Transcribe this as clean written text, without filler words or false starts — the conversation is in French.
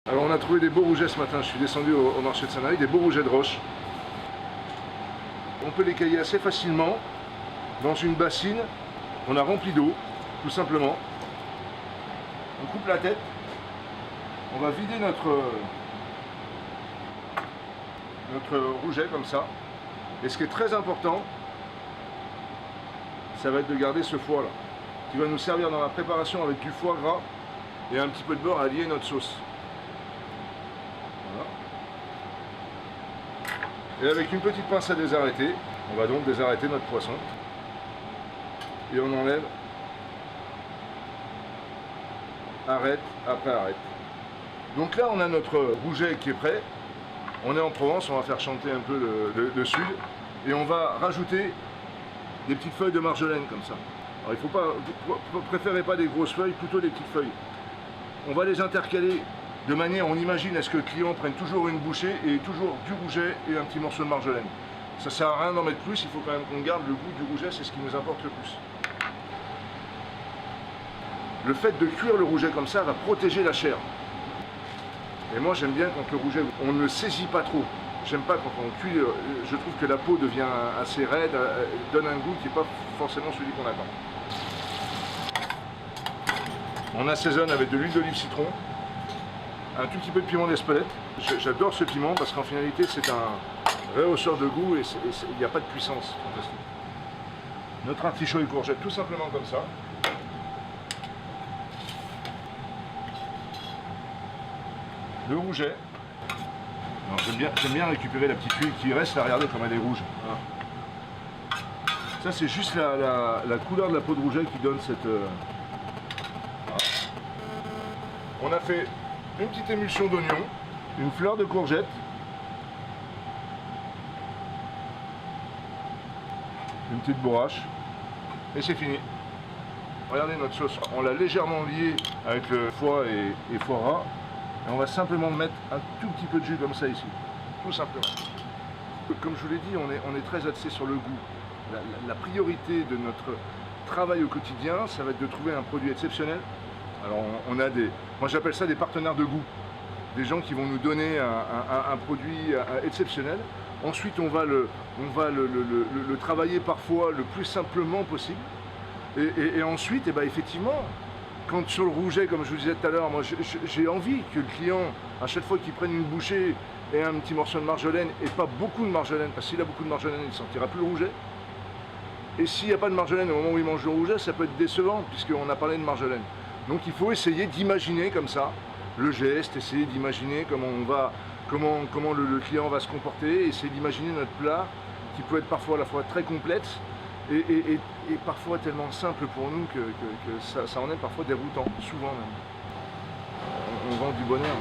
Alors on a trouvé des beaux rougets ce matin, je suis descendu au marché de Sanary, des beaux rougets de roche. On peut les cailler assez facilement dans une bassine qu'on a remplie d'eau, tout simplement. On coupe la tête, on va vider notre rouget comme ça. Et ce qui est très important, ça va être de garder ce foie là, qui va nous servir dans la préparation avec du foie gras et un petit peu de beurre à lier notre sauce. Voilà. Et avec une petite pince à désarrêter, on va donc désarrêter notre poisson. Et on enlève arête après arête. Donc là on a notre rouget qui est prêt. On est en Provence, on va faire chanter un peu le sud. Et on va rajouter des petites feuilles de marjolaine comme ça. Alors il faut pas, vous préférez pas des grosses feuilles, plutôt des petites feuilles. On va les intercaler de manière, on imagine à ce que le client prenne toujours une bouchée et toujours du rouget et un petit morceau de marjolaine. Ça sert à rien d'en mettre plus, il faut quand même qu'on garde le goût du rouget, c'est ce qui nous importe le plus. Le fait de cuire le rouget comme ça va protéger la chair. Et moi j'aime bien quand le rouget, on ne le saisit pas trop. J'aime pas quand on cuit, je trouve que la peau devient assez raide, donne un goût qui n'est pas forcément celui qu'on attend. On assaisonne avec de l'huile d'olive citron, un tout petit peu de piment d'Espelette. J'adore ce piment parce qu'en finalité c'est un rehausseur de goût et il n'y a pas de puissance. Fantastique. Notre artichaut et courgette tout simplement comme ça. Le rouget. J'aime bien récupérer la petite huile qui reste là, regardez comme elle est rouge. Voilà. Ça c'est juste la couleur de la peau de rouget qui donne cette... Voilà. On a fait une petite émulsion d'oignon, une fleur de courgette, une petite bourrache, et c'est fini. Regardez notre sauce, on l'a légèrement liée avec le foie et foie gras. Et on va simplement mettre un tout petit peu de jus comme ça ici, tout simplement. Comme je vous l'ai dit, on est très axé sur le goût. La priorité de notre travail au quotidien, ça va être de trouver un produit exceptionnel. Alors on a moi j'appelle ça des partenaires de goût, des gens qui vont nous donner un produit exceptionnel. Ensuite on va le travailler parfois le plus simplement possible. Et ensuite, eh ben, effectivement, quand sur le rouget, comme je vous disais tout à l'heure, moi j'ai envie que le client, à chaque fois qu'il prenne une bouchée et un petit morceau de marjolaine, et pas beaucoup de marjolaine, parce que s'il a beaucoup de marjolaine, il ne sentira plus le rouget. Et s'il n'y a pas de marjolaine au moment où il mange le rouget, ça peut être décevant, puisqu'on a parlé de marjolaine. Donc il faut essayer d'imaginer comme ça le geste, essayer d'imaginer comment le client va se comporter, essayer d'imaginer notre plat, qui peut être parfois à la fois très complexe, et parfois tellement simple pour nous que ça en est parfois déroutant, souvent même. On vend du bonheur.